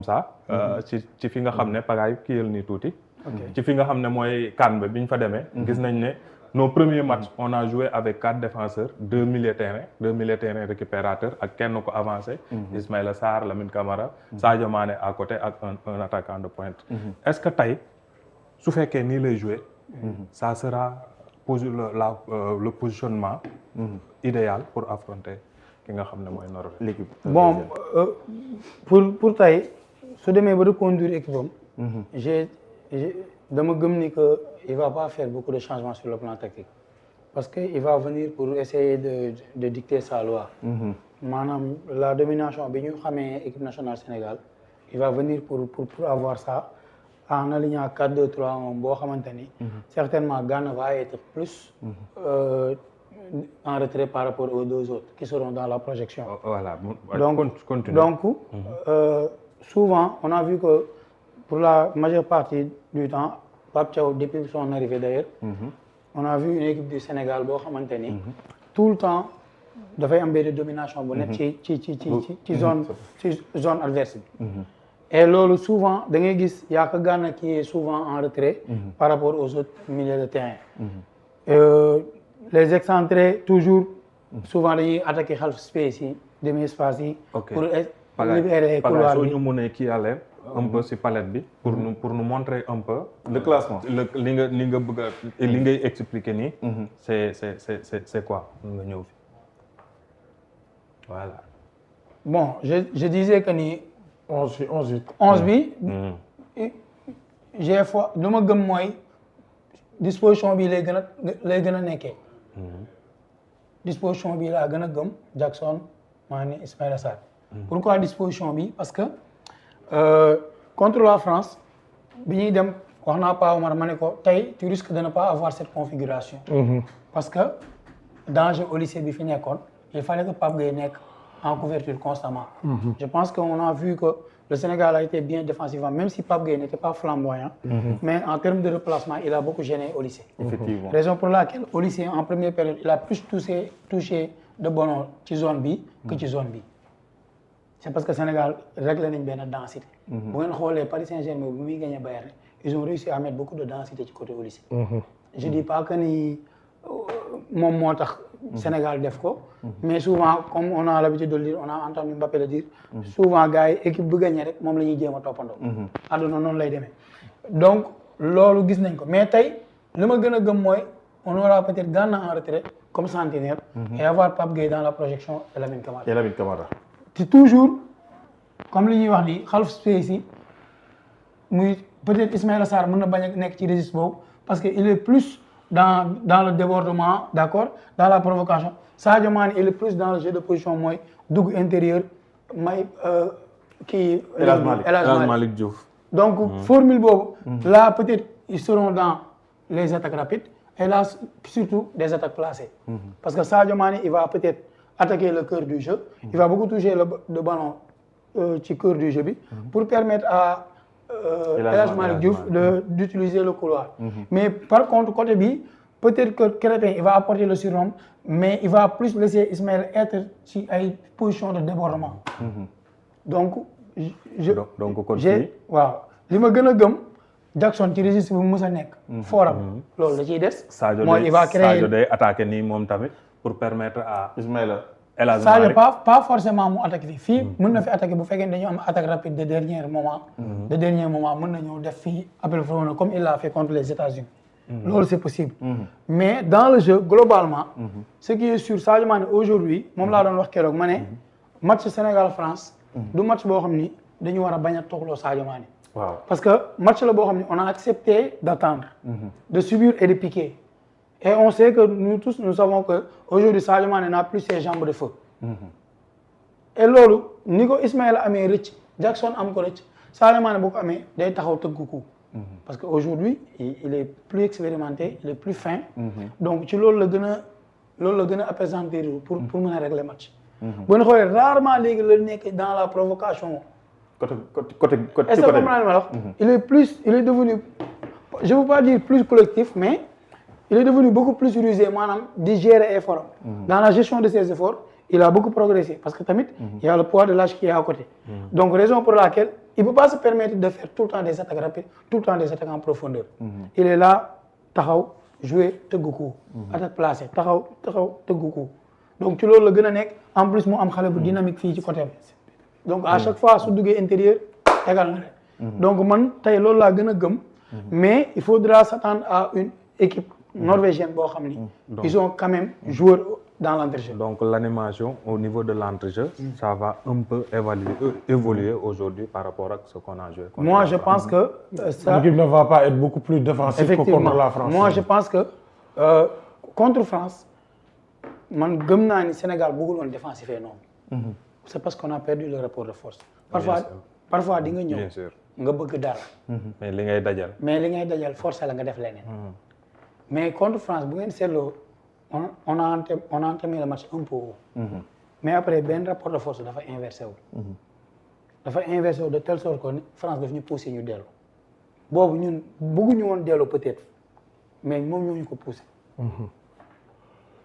ça ci fi nga xam ne pagaay kiyal ni tuuti ci fi nga xam ne mooy CAN ba bi ñu fa demee gis nañ ne nos premiers matchs on a joué avec 4 défenseurs 2 milieux terrain récupérateurs ak kenn ko avancé Ismaïla Sarr Lamine Camara Sadio Mané à côté ak un attaquant de pointe est-ce que tey su fekkee nii lay jouer ça sera le positionnement idéal pour affronter ki nga xam ne mooy Norvège l'équipe bon pour tey su demee ba reconduire équipe am dama gëm ni que il va pas faire beaucoup de changements sur le plan tactique parce que il va venir pour essayer de dicter sa loi maanaam la domination bi ñu xamee équipe nationale Sénégal il va venir pour avoir ça en alignant 4-2-3-1 boo xamante ni certainement Ghana va être plus en retrait par rapport aux deux autres qui seront dans la projection. Voilà. Donc souvent on a vu que pour la majeure partie du temps Pape Thiaw depuis son arrivée d'ailleurs on a vu une équipe du Sénégal boo xamante ni tout le temps dafay am benn domination bu nekk ci zone adverse bi et loolu souvent da ngay gis yaa ko Ghana qui est souvent en retrait par rapport aux autres milieux de terrain les excentrés toujours souvent dañuy attaquer half space yi demi espace yi pour libérer couloir bi soo ñu mënee kii àlleen un peu si palette bi pour nous montrer un peu le classement li nga bëgg a li ngay expliquer nii c'est quoi nga ñëw fi voilà bon je disais que ni 11 bi j'ai foi lu ma gëm mooy disposition bi lay gën a nekkee disposition bi laa gën a gëm Jackson Mané Ismaïla Sarr pourquoi disposition bi parce que contre la France bi ñuy dem wax naa Pa Omar ma ne ko tey tu risques de ne pas avoir cette configuration parce que danger au lycée bi fi nekkoon il fallait que Pape Gueye nekk en couverture constamment je pense qu'on a vu que le Sénégal a été bien défensivement même si Pape Gueye n'était pas flamboyant mais en termes de replacement il a beaucoup gêné au lycée effectivement raison pour laquelle au lycée en première période il a plus touché de ballons ci zone bi que ci zone bi c'est parce que Sénégal réglé nañ benn densité bu ngeen xoolee Paris Saint-Germain bu muy gagné Bayern ils ont réussi à mettre beaucoup de densité ci côté au lycée je dis pas que ni moom moo tax Sénégal def ko mais souvent comme on a l'habitude de le dire on a entendu Mbappé le dire souvent gars yi équipe bu gagné rek moom la ñuy jéem a toppandoo àdduna noonu lay demee donc loolu gis nañ ko mais tey li ma gën a gëm mooy on aura peut-être Ghana en retrait comme centenaire et avoir Pape Gueye dans la projection et Lamine Camara c'est toujours comme li ñuy wax ni half space yi muy peut-être Ismaïla Sarr mën na bañ a nekk ci registre boobu parce que il est plus dans le débordement d'accord dans la provocation Sadio Mané il est plus dans le jeu de position mooy dugg intérieur may kii El Hadj Malick Diouf donc formule boobu là peut-être ils seront dans les attaques rapides et là surtout des attaques placées parce que Sadio Mané il va peut-être attaquer le cœur du jeu il va beaucoup toucher le ballon ci cœur du jeu bi pour permettre à El Hadj Malick Diouf d'utiliser le couloir mais par contre côté bi peut-être que Krépin il va apporter le surnombre mais il va plus laisser Ismaël être ci ay position de débordement donc waaw li ma gën a gëm Jackson ci registre bu mës a nekk forum loolu da ciy des mooy il va créer Sadio day attaquer nii moom tamit pour permettre à Ismaïla Sadio pas forcément mu attaqué fii mën na fi attaqué bu fekkee dañu am attaque rapide de dernier moment mën na ñëw def fii appel frono comme il l'a fait contre les États-Unis loolu c'est possible mais dans le jeu globalement ce qui est sûr Sadio Mané aujourd'hui moom laa doon wax keroog ma ne match Sénégal-France du match boo xam ni dañu war a bañ a toogloo Sadio Mané parce que match la boo xam ni on a accepté d'attendre de subir et de piquer et on sait que nous tous nous savons que aujourd'hui Sadio Mané n'a plus ses jambes de feu et loolu ni ko Ismaïla amee rëcc Jackson am ko rëcc Sadio Mané boo ko amee day taxaw tëgg ko parce que aujourd'hui il est plus expérimenté il est plus fin donc ci loolu la gën a appesantir pour mën a régler match bu ñu xoolee rarement léegi la nekk dans la provocation côté est-ce que comme naa ma wax il est devenu je veux pas dire plus collectif mais il est devenu beaucoup plus rusé maanaam di gérer effort dans la gestion de ses efforts il a beaucoup progressé parce que tamit il y a le poids de l'âge qui est à côté donc raison pour laquelle il peut pas se permettre de faire tout le temps des attaques rapides, tout le temps des attaques en profondeur. Il est là, taxaw, jouer, tëgg ko. Attaque placée, taxaw, tëgg ko. Donc ci loolu la gën a nekk en plus mu am xale bu dynamique fii ci côté bi. Donc à chaque fois su duggee intérieur égal na leen. Donc man tey loolu laa gën a gëm. Mais il faudra s'attendre à une équipe norvégienne boo xam ni. Ils ont quand même joueurs dans l'entrejeu. Donc l'animation au niveau de l'entrejeu, ça va un peu évoluer aujourd'hui par rapport à ce qu'on a joué. Moi je pense que ça. L'équipe ne va pas être beaucoup plus défensive que contre la France. Moi je pense que contre France. Man gëm naa ni Sénégal bëggul woon défensif noonu. C'est parce qu'on a perdu le rapport de force. Parfois di nga ñëw. Bien sûr. nga bëgg dara. mais li ngay dajal. mais li ngay dajal forcé la nga def leneen. mais contre France bu ngeen seetloo on a entamé le match un peu haut. mais après benn rapport de force dafa inversé wu. dafa inversé wu de telle sorte que France daf ñu poussé ñu dellu. boobu ñun bëgguñu woon dellu peut-être mais moom ñoo ñu ko poussé.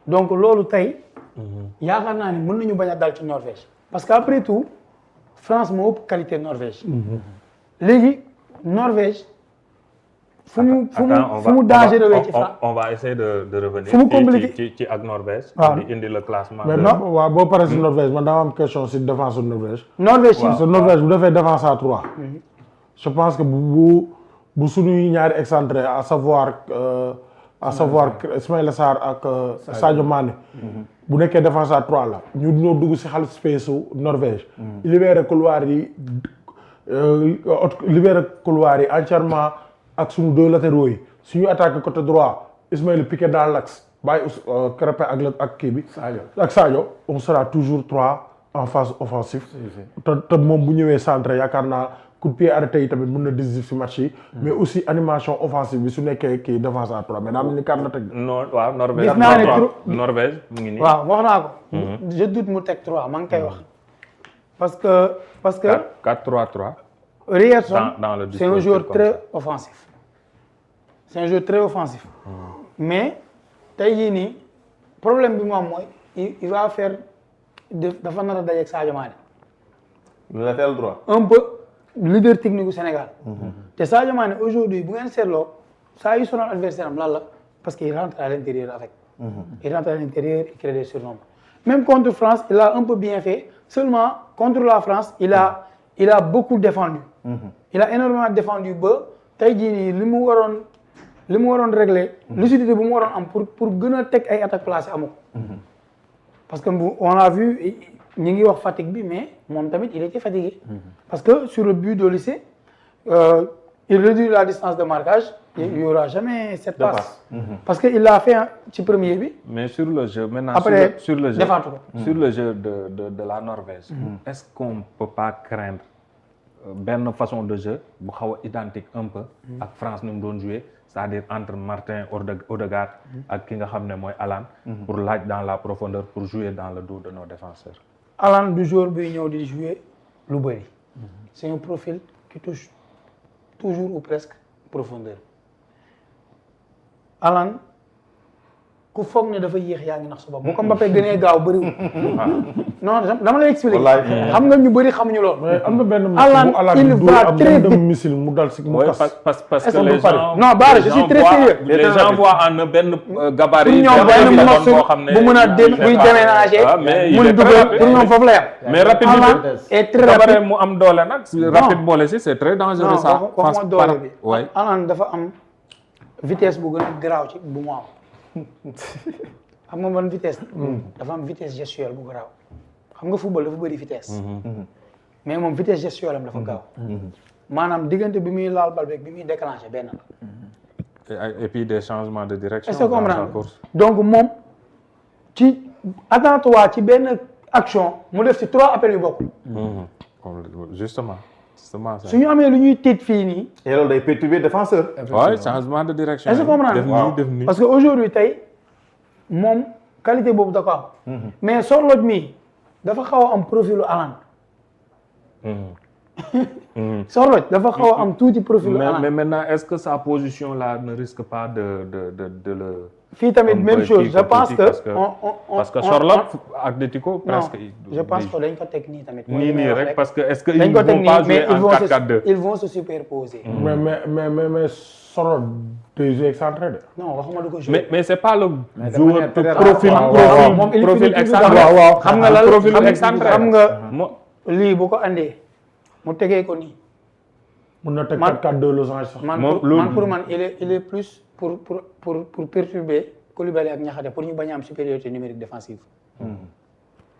donc loolu tey yaakaar naa ni mën nañu bañ a dal ci Norvège parce que après tout France moo ëpp qualité Norvège léegi Norvège fu mu dangereux ci France on va essayer de revenir fu mu compliqué ci ak Norvège di indi le classement mais non waaw boo paree si Norvège man dama am question si défense Norvège parce que Norvège bu defee défense à 3 je pense que bu suñuy ñaari excentré à savoir Ismaïla Sarr ak Sadio Mané bu nekkee défense à 3 la ñu ñoo dugg si xal space u Norvège libéré couloir yi entièrement ak suñu deux latéraux yi suñu attaqué côté droit Ismaïla piqué dans l'axe bàyyi Crépin ak kii bi ak Sadio on sera toujours 3 en phase offensive te moom bu ñëwee centré yaakaar naa coup de pied arrêté yi tamit mën na décisif si match yi mais aussi animation offensive bi su nekkee kii défense à 3 mais daa mel ni carte na teg non waaw Norvège gis naa ne Norvège mu ngi nii waaw wax naa ko je doute mu teg 3 maa ngi koy wax parce que 4-3-3 Ryerson dans le c'est un joueur très offensif c'est un joueur très offensif mais tey jii nii problème bi mu am mooy il va faire dafa nar a daje ak Sadio Mané le latéral droit un peu leader technique du Sénégal te Sadio Mané aujourd'hui bu ngeen seetloo saa yu sonal adversaire am lan la parce qu'il rentre à l'intérieur avec il rentre à l'intérieur il crée des surnombres même contre France il a un peu bien fait seulement contre la France il a beaucoup défendu il a énormément défendu ba tey jii nii li mu waroon régler lucidité bu mu waroon am pour gën a teg ay attaques placées amu ko parce que on a vu ñi ngi wax fatigue bi mais moom tamit il était fatigué parce que sur le but de lycée il réduit la distance de marquage il y aura jamais cette passe parce que il l'a fait ci premier bi mais sur le jeu maintenant après sur le jeu defaatu ko sur le jeu de la Norvège est-ce qu'on peut pas craindre benn façon de jeu bu xaw a identique un peu ak France ni mu doon jouer c'est-à-dire entre Martin Odegaard ak ki nga xam ne mooy Alan pour laaj dans la profondeur pour jouer dans le dos de nos défenseurs Alan du joueur buy ñëw di jouer lu bëri c'est un profil qui touche toujours ou presque profondeur Alan ku foog ne dafa yéex yaa ngi nax sa bopp bu ko Mbappé gënee gaaw bëriwul non dama lay expliquer xam nga ñu bëri xamuñu loolu mais am na benn Alan il va très vite missile mu dal si mu kas parce que les gens non Bara je suis très sérieux les gens voient en benn gabarit pour ñoom benn morceau boo xam ne bu mën a buy déménager mun dugal pour ñoom foofu la yam mais rapide Alan est très gabarit rapide mu am doole nag rapide boole si c'est très dangereux ça waxuma doole bi ouais Alan dafa am vitesse bu gën a garaaw ci bu mu am xam nga ban vitesse dafa am vitesse gestuelle bu garaaw xam nga football dafa bëri vitesse mais moom vitesse gestuelle am dafa gaaw maanaam diggante bi muy laal bal beeg bi muy déclencher benn la et puis des changements de direction est-ce que dans sa comprendre course donc moom ci attends-toi ci benn action mu def ci 3 appels yu bokk justement su ñu amee lu ñuy tiit fii nii et loolu day perturber défenseur ouais changement de direction est-ce que comprendre def nii parce que aujourd'hui tey moom qualité boobu da ko am mais Sorloth mii dafa xaw a am profilu Alan Sorloth dafa xaw a am tuuti profilu Alan mais maintenant est-ce que sa position là ne risque pas de le fii tamit On même peut chose kii je ko pense tuuti que parce que Sorloth Atlético non presque. je pense que dañ ko teg nii tamit. nii rek parce que est-ce que dañ ils ko teg vont pas nii mais jouer en 4-4-2. ils vont se superposer. mais Sorloth day jouer excentré de. non waxuma du ko jouer. mais c'est pas le Mais de joueur manière très rare. profil moom il profil finit excentré. waaw xam nga lan profil excentré. xam nga Mo- lii bu ko andee mu tegee ko nii. mun na teg Man- 4-4-2 losange sax. Moom pour man il est plus pour perturber Koulibaly ak Niakhaté pour ñu bañ a am supériorité numérique défensive.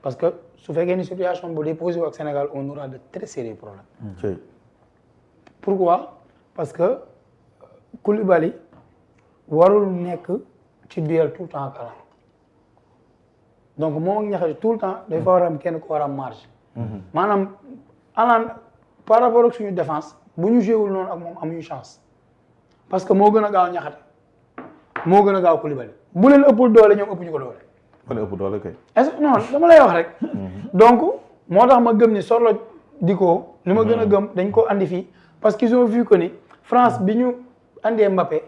Parce que su fekkee ni situation bu dee posé ak Sénégal on aura de très sérieux problèmes. Pourquoi? Parce que Koulibaly warul nekk ci duel tout le temps ak Haaland donc moom ak Niakhaté tout le temps dafa war a am kenn ku war a am marge. maanaam Haaland par rapport ak suñu défense bu ñu joué wul noonu ak moom amuñu chance parce que moo gën a gaaw Niakhaté moo gën a gaaw Koulibaly bu leen ëppul doole ñoom ëpp ñu ko doole. kon ëpp doole kay. est-ce que non dama lay wax rek. donc moo tax ma gëm ni Sorloth di ko li ma gën a gëm dañ ko andi fii parce qu'ils ont vu que ni France bi ñu andee Mbappé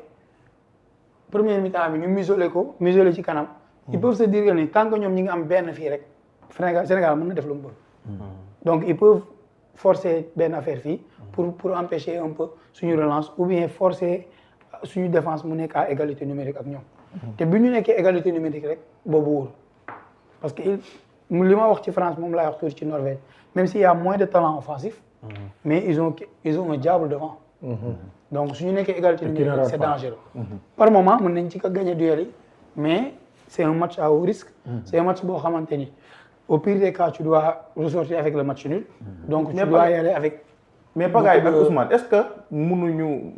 première mi-temps bi ñu muselé ci kanam. ils peuvent se dire que ni tant que ñoom ñi ngi am benn fii rek Sénégal mën na def lu mu bëgg. donc ils peuvent forcer benn affaire fii pour empêcher un peu suñu relance ou bien forcer suñu défense mu nekk à égalité numérique ak ñoom. te bi ñu nekkee égalité numérique rek boobu wóor parce que li ma wax ci France moom laay wax tuuti ci Norvège même s'il y a moins de talent offensif. mais ils ont un diable devant. donc suñu nekkee égalité numérique c'est dangereux. par moment mën nañ ci ko gagner duel yi mais c'est un match à haut risque. c'est un match boo xamante ni au pire des cas tu dois ressortir avec le match nul. donc tu dois y aller avec. mais Pagaye ak Ousmane est-ce que mënuñu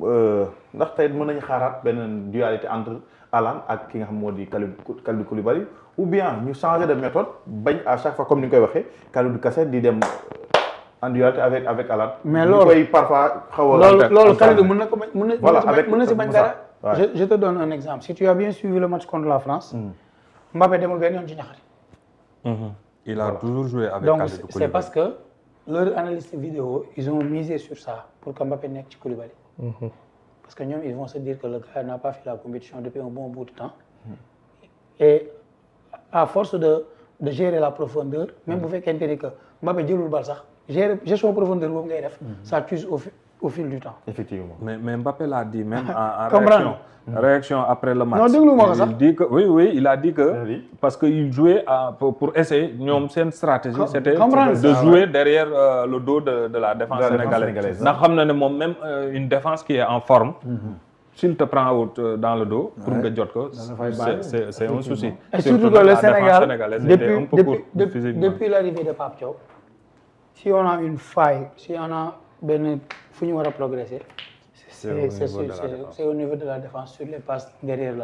ndax tey mën nañu xaaraat benn dualité entre Haaland ak ki nga xam moo di Kalidou Koulibaly ou bien ñu changer de méthode bañ à chaque fois comme ni nga koy waxee Kalidou Kase di dem en dualité avec Haaland. mais loolu koy parfois xaw a. loolu Kalidou mën na ko voilà avec mën na si bañ dara. Ouais. je te donne un exemple si tu as bien suivi le match contre la France. Mbappé demul benn yoon ci Niakhaté. Il a toujours joué avec donc Kalidou c'est Koulibaly. parce que leur analyste vidéo ils ont misé sur ça pour que Mbappé nekk ci Koulibaly. parce que ñoom ils vont se dire que le gars n'a pas fait la compétition depuis un bon bout de temps. et à force de gérer la profondeur même bu fekkente ni que Mbappé jëlul bal sax gestion profondeur boobu ngay def. ça t'use au fil du temps. effectivement. Mais Mbappé l'a dit même en Comprendre. réaction après le match. Non, déglu ma ko sax. Il dit que oui, il a dit que Oui. parce que il jouait pour essayer ñoom seen stratégie c'était comprendre de ça, jouer derrière le dos de la défense De la défense sénégalaise. sénégalaise. Ndax xam na ne moom même une défense qui est en forme. S'il te prend dans le dos pour nga jot ko c'est un souci. Et surtout que le la défense Sénégal, sénégalaise était un peu courte physiquement. depuis l'arrivée de Pape Thiaw, si on a une faille, si on a benn fu ñu war a progresser, c'est au niveau de la défense, sur les passes derrière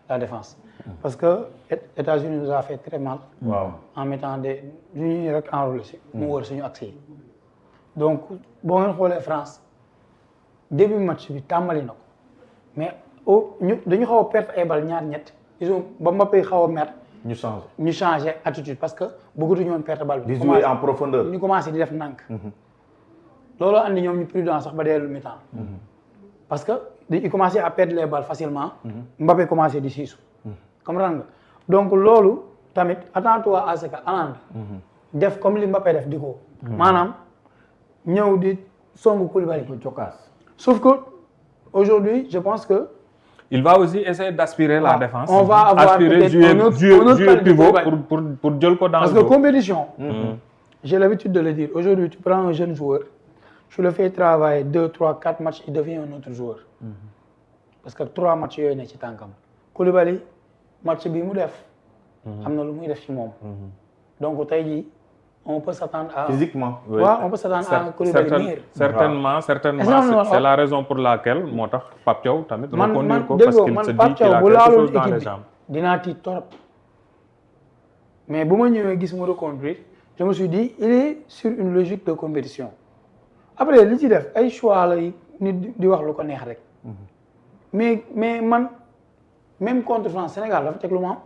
la défense. Parce que États-Unis nous a fait très mal en mettant des ñu rek enrôlé si mu wër suñu accès yi. Donc boo ngeen xoolee France début match bi tàmbali na ko mais dañu xaw a perte ay bal ñaar ñett ils ont ba Mbappé xaw a mer ñu changé attitude parce que bëggatuñu woon perte bal bi. di jouer en profondeur. ñu commencé di def ndànk. looloo andi ñoom ñu prudent sax ba dellu mi-temps. parce que ils commençaient à perdre les balles facilement. Mbappé commencé di siisu. comprendre nga donc loolu tamit attends-toi à ce que Haaland def comme li Mbappé def di ko. maanaam ñëw di songu Koulibaly. sauf que aujourd'hui je pense que. Il va aussi essayer d'aspirer la défense. On va avoir peut-être un autre pivot pour jël ko dans parce le dos. que compétition. J'ai l'habitude de le dire aujourd'hui tu prends un jeune joueur tu le fais travailler 2, 3, 4 matchs il devient un autre joueur. parce que 3 matchs yooyu ne ci tànkam. Koulibaly match bi mu def. am na lu muy def ci moom. donc tey jii on peut s'attendre à. physiquement. Oui. Ouais, on peut s'attendre à un Koulibaly meilleur. certainement c'est la raison pour laquelle moo tax Pape Thiaw tamit reconduire ko parce qu'il se dit qu'il a quelque chose dans les jambes. dinaa tiit trop mais bu ma ñëwee gis mu reconduire je me suis dit il est sur une logique de compétition après li ci def ay choix la nit di wax lu ko neex rek mais man même contre France Sénégal dafa teg lu ma am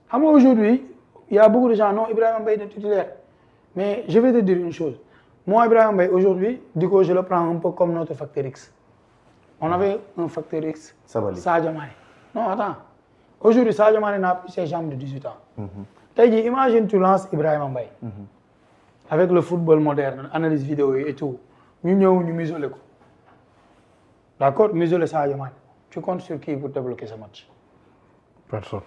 xam nga aujourd'hui il y a beaucoup de gens non Ibrahima Mbaye est titulaire mais je vais te dire une chose moi Ibrahima Mbaye aujourd'hui du coup je le prends un peu comme notre facteur X on avait un facteur X Sabaly Sadio Mané Non, attends. Aujourd'hui, Sadio Mané n'a plus ses jambes de 18 ans. Tey jii, imagine tu lances Ibrahima Mbaye. Avec le football moderne, analyse vidéo et tout. Ñu ñëw ñu museler ko. D'accord, museler Sadio Mané. Tu comptes sur qui pour débloquer ce match? Personne.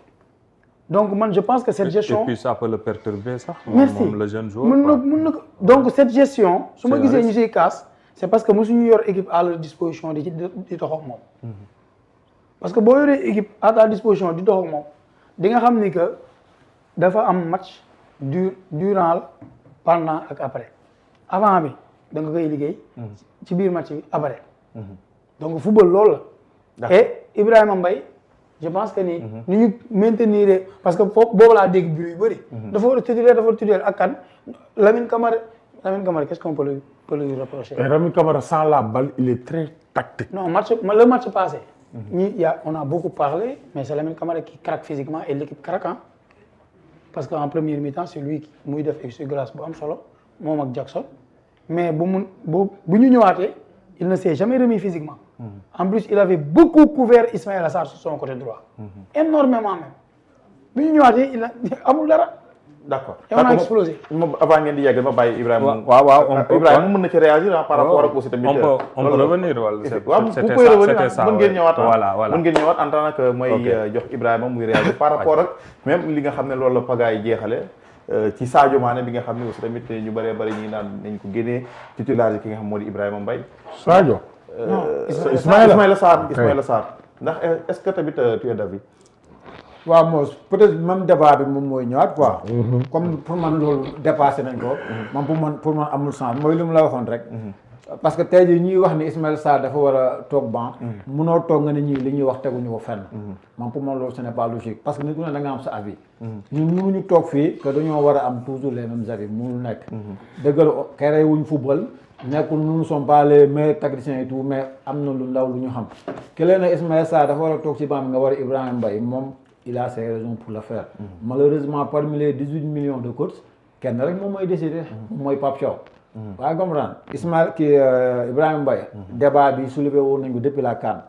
Donc, moi, je pense que cette gestion. Et puis ça peut le perturber, ça. Merci. Le jeune joueur. Donc, cette gestion, si je C'est disais vrai. que nous casse, c'est parce que nous avons une équipe à leur disposition de Parce que si vous avez une équipe à ta disposition de vous savez que dafa un match durant, pendant et après. Avant, vous avez un match après. Donc, le football, et Ibrahima Mbaye, je pense que nous maintenir parce que bobu la dégg bruit bari dafa wara titulaire ak kan Lamine Camara qu'est-ce qu'on peut lui reprocher? Et Lamine Camara sans la balle, il est très tactique. Non, le match passé, on a beaucoup parlé, mais c'est Lamine Camara qui craque physiquement et l'équipe craque. Parce qu'en première mi-temps, c'est lui qui m'a fait extra grâce pour solo, moi avec Jackson. Mais il ne s'est jamais remis physiquement. En plus, il avait beaucoup couvert Ismaël Assar sur son côté droit. Énormément même. Il a d'accord. Et on a explosé. Avant ngeen di yegg ma bàyyi Ibrahima. Ibrahima mën na ci réagir par rapport ak aussi tamit. On peut revenir wala c'était ça. Mën ngeen ñëwaat voilà. Mën ngeen ñëwaat en tant que mooy jox Ibrahima muy réagir par rapport ak même li nga xam ne loolu la pagaay jeexale ci Sadio Mané bi nga xam ne aussi tamit ñu bëree bëri ñi naan nañ ko génnee titulaire ki nga xam moo di Ibrahima Mbaye. Sadio. Ismaïla Sarr ndax est-ce que tamit tu es d'avis? waaw moo peut-être même débat bi moom mooy ñëwaat quoi. comme pour man loolu dépassé nañ ko. man pour man amul sens mooy li mu la waxoon rek. parce que tey jii ñuy wax ni Ismaïla Sarr dafa war a toog banc. munoo toog nga ne ñii li ñuy wax teguñu ko fenn. man pour man loolu ce n'est pas logique parce que nit ku ne da nga am sa avis. ñun mënuñu toog fii que dañoo war a am toujours les mêmes avis mënul nekk. dëggal kere wuñ football. nekkul nous ne sommes pas les meilleurs tacticiens et tout mais am na lu ndaw lu ñu xam. ki leen ne Ismaïla Sarr dafa war a toog ci banc bi nga war a Ibrahima Mbaye moom. Il a ses raisons pour le faire. Malheureusement, parmi les 18 millions de coachs, kenn rek moom mooy décider. mooy Pape Thiaw. waa comprendre Ibrahima Mbaye. débat bi soulevé woon nañ ko depuis la CAN.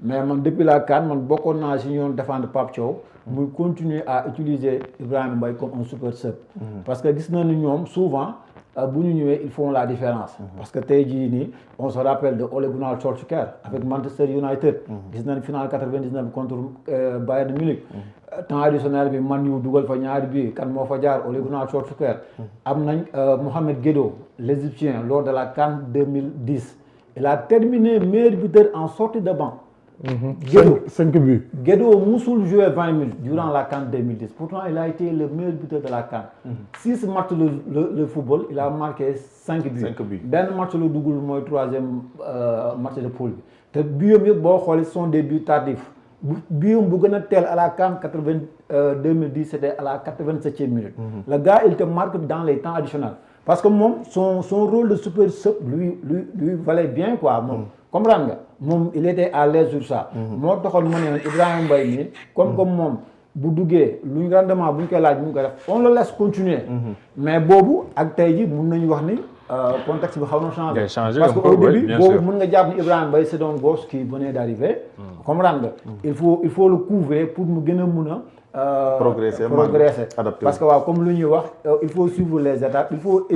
mais man depuis la CAN man bokkoon naa si ñoon défendre Pape Thiaw. muy continuer à utiliser Ibrahima Mbaye comme un super sub. parce que gis nañu ñoom souvent. bu ñu ñëwee ils font la différence. parce que tey jii nii on se rappelle de Ole Gunnar Solskjaer avec Manchester United. gis nañ final 99 contre Bayern Munich. temps additionnel bi Man U dugal fa ñaari bi kan moo fa jaar Ole Gunnar Solskjaer. am nañ Mohamed Guedo l'Égyptien lors de la CAN 2010 il a terminé meilleur buteur en sortie de banc. Guedo 5 buts. Guedo musul joué 20 minutes durant la CAN 2010 pourtant il a été le meilleur buteur de la CAN. 6 matchs le football il a marqué 5 buts. benn match la duggul mooy 3e match de poule bi te butam yëpp boo xoolee sont des buts tardifs butam bu gën a teel à la CAN 2010 c'était à la 87e minute. le gars il te marque dans les temps additionnels parce que moom son rôle de super sub lui valait bien quoi moom. comprendre nga moom il était à l'aise sur ça. moo taxoon mu ne Ibrahima Mbaye nii comme moom bu duggee luñ rendement buñ koy laaj bu ñu koy def on le laisse continuer. mais boobu ak tey ji mun nañu wax ni contexte bi xaw na changer. parce que au début boobu mun nga jàpp ni Ibrahima Mbaye c'est un gosse qui venait d'arriver. comprendre nga il faut le couver pour mu gën a mun a. progresser parce que waaw comme lu ñuy wax il faut suivre les étapes il faut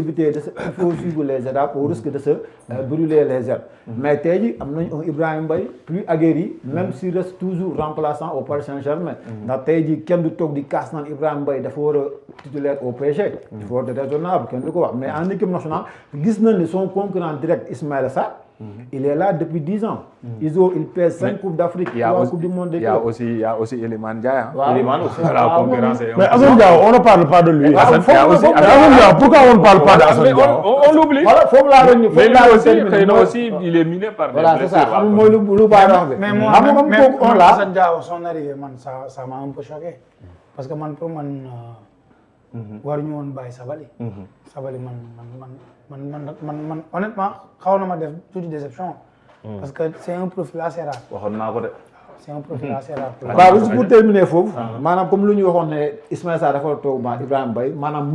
suivre les étapes au risque de se brûler les ailes. mais tey jii am nañ un Ibrahima Mbaye plus aguerri même s'il reste toujours remplaçant au Paris Saint-Germain. ndax tey jii kenn du toog di kaas naan Ibrahima Mbaye dafa war a titulaire au PSG. il faut être raisonnable kenn du ko wax mais en équipe nationale gis nañ ne son concurrent direct Ismaïla Sarr. il est là depuis 10 ans. il pèse 5 coupes d'Afrique, 3 coupes du monde. Il y a aussi Iliman Ndiaye. Iliman aussi. La concurrence est. Mais Assane Diao, on ne parle pas de lui. Assane Diao, pourquoi on ne parle pas d'Assane Diao? On l'oublie. Voilà, faut mais aussi, il est miné par des voilà, c'est ça. Mais moi, Assane Diao, son arrivée, ça m'a un peu choqué. Parce que pour moi, waruñu woon bàyyi Sabali. Sabali man honnêtement xaw na ma def tuuti déception. parce que c'est un profil assez rare. waxoon naa ko de. c'est un profil assez rare. waaw pour terminer foofu. maanaam comme lu ñu waxoon ne Ismaïla Sarr dafa toog Ibrahima Mbaye maanaam.